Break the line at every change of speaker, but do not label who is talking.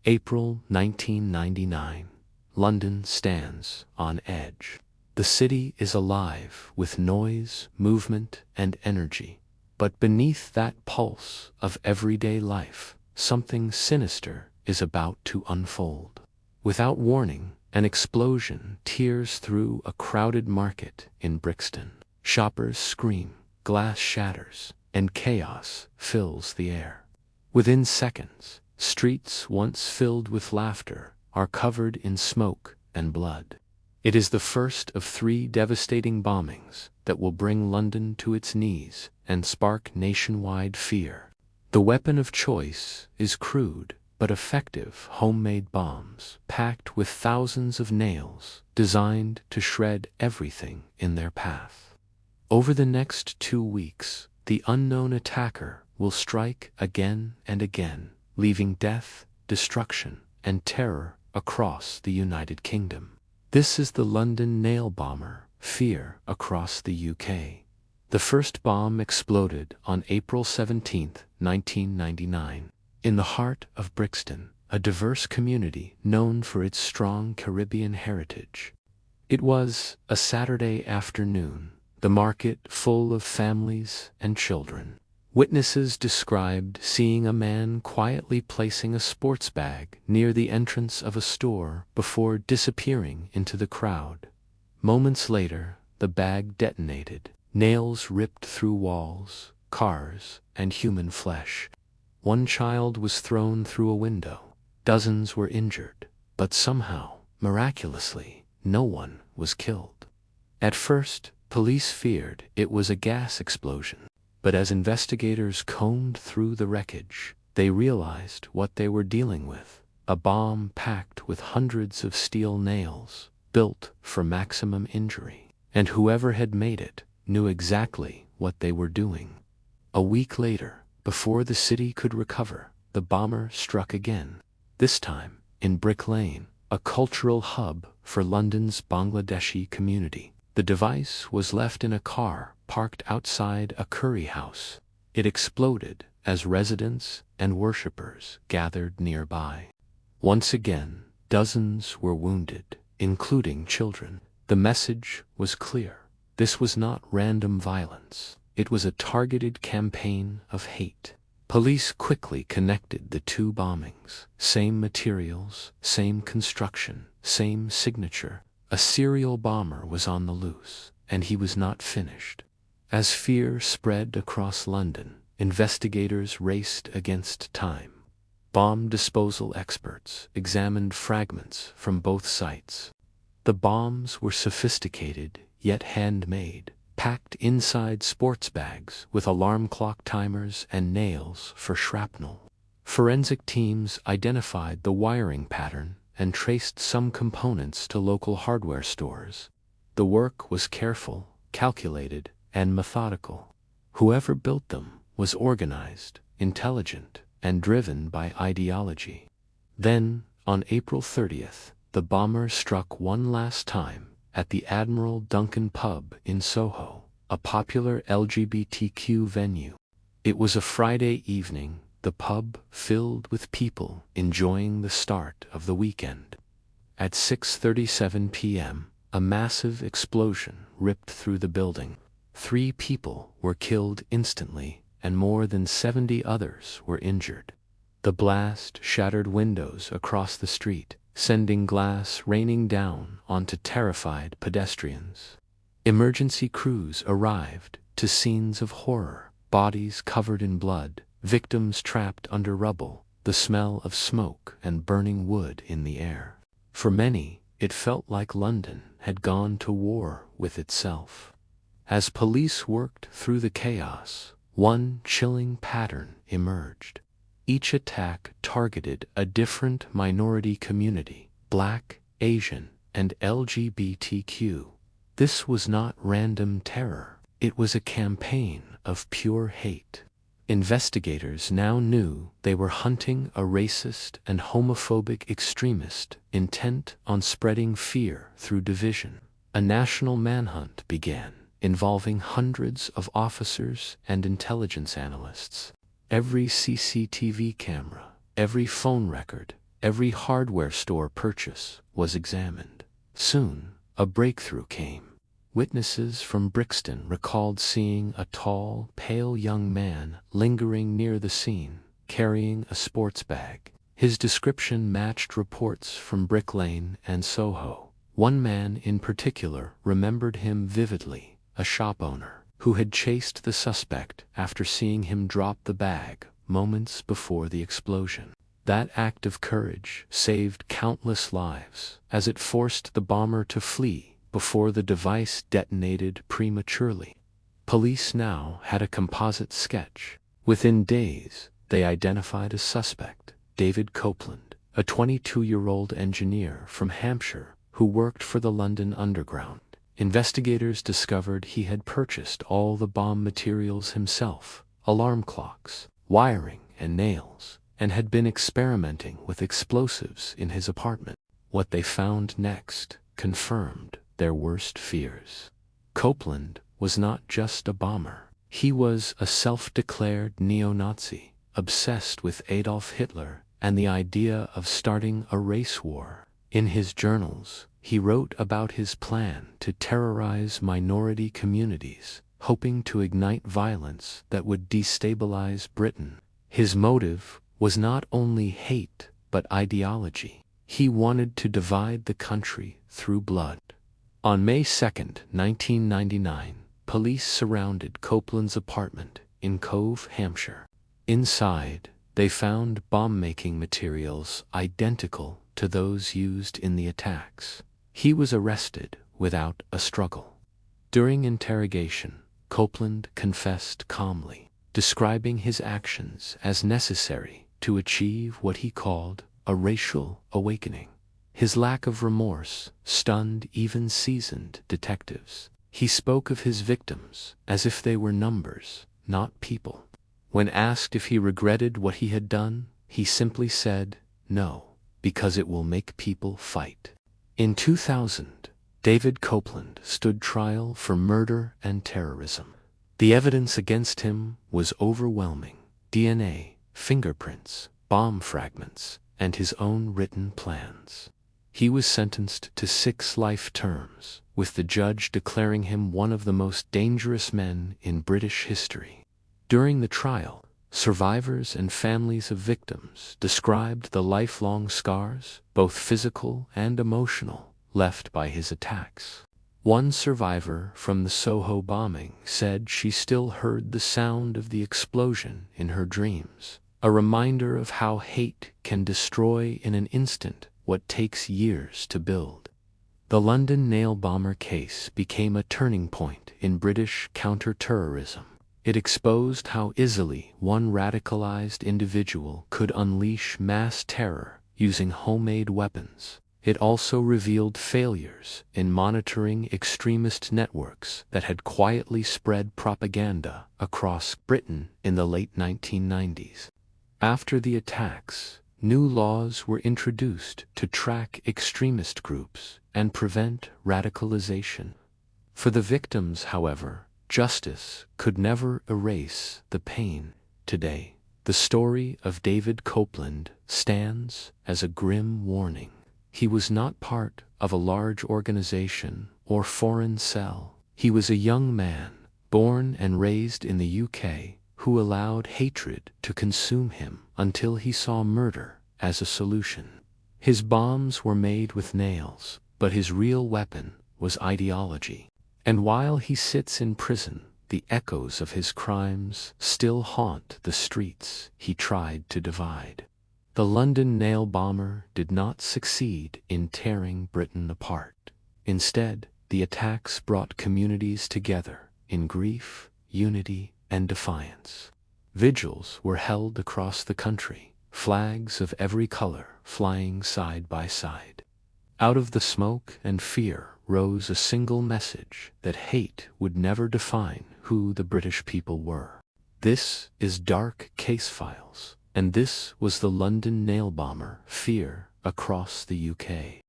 April 1999. London stands on edge. The city is alive with noise, movement, and energy. But beneath that pulse of everyday life, something sinister is about to unfold. Without warning, an explosion tears through a crowded market in Brixton. Shoppers scream, glass shatters, and chaos fills the air. Within seconds, streets once filled with laughter are covered in smoke and blood. It is the first of 3 devastating bombings that will bring London to its knees and spark nationwide fear. The weapon of choice is crude but effective homemade bombs packed with thousands of nails designed to shred everything in their path. Over the next 2 weeks, the unknown attacker will strike again and again, leaving death, destruction, and terror across the United Kingdom. This is the London nail bomber, fear across the UK. The first bomb exploded on April 17, 1999, in the heart of Brixton, a diverse community known for its strong Caribbean heritage. It was a Saturday afternoon, the market full of families and children. Witnesses described seeing a man quietly placing a sports bag near the entrance of a store before disappearing into the crowd. Moments later, the bag detonated. Nails ripped through walls, cars, and human flesh. One child was thrown through a window. Dozens were injured, but somehow, miraculously, no one was killed. At first, police feared it was a gas explosion. But as investigators combed through the wreckage, they realized what they were dealing with: a bomb packed with hundreds of steel nails, built for maximum injury. And whoever had made it knew exactly what they were doing. A week later, before the city could recover, the bomber struck again, this time in Brick Lane, a cultural hub for London's Bangladeshi community. The device was left in a car parked outside a curry house. It exploded as residents and worshippers gathered nearby. Once again, dozens were wounded, including children. The message was clear. This was not random violence. It was a targeted campaign of hate. Police quickly connected the 2 bombings. Same materials, same construction, same signature. A serial bomber was on the loose, and he was not finished. As fear spread across London, investigators raced against time. Bomb disposal experts examined fragments from both sites. The bombs were sophisticated, yet handmade, packed inside sports bags with alarm clock timers and nails for shrapnel. Forensic teams identified the wiring pattern and traced some components to local hardware stores. The work was careful, calculated, and methodical. Whoever built them was organized, intelligent, and driven by ideology. Then, on April 30th, the bomber struck one last time at the Admiral Duncan pub in Soho, a popular LGBTQ venue. It was a Friday evening, the pub filled with people enjoying the start of the weekend. At 6:37 p.m., a massive explosion ripped through the building. 3 people were killed instantly, and more than 70 others were injured. The blast shattered windows across the street, sending glass raining down onto terrified pedestrians. Emergency crews arrived to scenes of horror, bodies covered in blood, victims trapped under rubble, the smell of smoke and burning wood in the air. For many, it felt like London had gone to war with itself. As police worked through the chaos, one chilling pattern emerged. Each attack targeted a different minority community: Black, Asian, and LGBTQ. This was not random terror. It was a campaign of pure hate. Investigators now knew they were hunting a racist and homophobic extremist intent on spreading fear through division. A national manhunt began, involving hundreds of officers and intelligence analysts. Every CCTV camera, every phone record, Every hardware store purchase was examined. Soon, a breakthrough came. Witnesses from Brixton recalled seeing a tall, pale young man lingering near the scene, carrying a sports bag. His description matched reports from Brick Lane and Soho. One man in particular remembered him vividly, a shop owner, who had chased the suspect after seeing him drop the bag moments before the explosion. That act of courage saved countless lives, as it forced the bomber to flee before the device detonated prematurely. Police now had a composite sketch. Within days, they identified a suspect, David Copeland, a 22-year-old engineer from Hampshire who worked for the London Underground. Investigators discovered he had purchased all the bomb materials himself, alarm clocks, wiring, and nails, and had been experimenting with explosives in his apartment. What they found next confirmed their worst fears. Copeland was not just a bomber. He was a self-declared neo-Nazi, obsessed with Adolf Hitler and the idea of starting a race war. In his journals, he wrote about his plan to terrorize minority communities, hoping to ignite violence that would destabilize Britain. His motive was not only hate but ideology. He wanted to divide the country through blood. On May 2, 1999, police surrounded Copeland's apartment in Cove, Hampshire. Inside, they found bomb-making materials identical to those used in the attacks. He was arrested without a struggle. During interrogation, Copeland confessed calmly, describing his actions as necessary to achieve what he called a racial awakening. His lack of remorse stunned even seasoned detectives. He spoke of his victims as if they were numbers, not people. When asked if he regretted what he had done, he simply said, "No, because it will make people fight." In 2000, David Copeland stood trial for murder and terrorism. The evidence against him was overwhelming: DNA, fingerprints, bomb fragments, and his own written plans. He was sentenced to 6 life terms, with the judge declaring him one of the most dangerous men in British history. During the trial, survivors and families of victims described the lifelong scars, both physical and emotional, left by his attacks. One survivor from the Soho bombing said she still heard the sound of the explosion in her dreams, a reminder of how hate can destroy in an instant what takes years to build. The London nail bomber case became a turning point in British counter-terrorism. It exposed how easily one radicalized individual could unleash mass terror using homemade weapons. It also revealed failures in monitoring extremist networks that had quietly spread propaganda across Britain in the late 1990s. After the attacks, new laws were introduced to track extremist groups and prevent radicalization. For the victims, however, justice could never erase the pain. Today, the story of David Copeland stands as a grim warning. He was not part of a large organization or foreign cell. He was a young man, born and raised in the UK, who allowed hatred to consume him until he saw murder as a solution. His bombs were made with nails, but his real weapon was ideology. And while he sits in prison, the echoes of his crimes still haunt the streets he tried to divide. The London nail bomber did not succeed in tearing Britain apart. Instead, the attacks brought communities together in grief, unity, and defiance. Vigils were held across the country, flags of every color flying side by side. Out of the smoke and fear rose a single message that hate would never define who the British people were. This is Dark Case Files, and this was the London nail bomber, Fear Across the UK.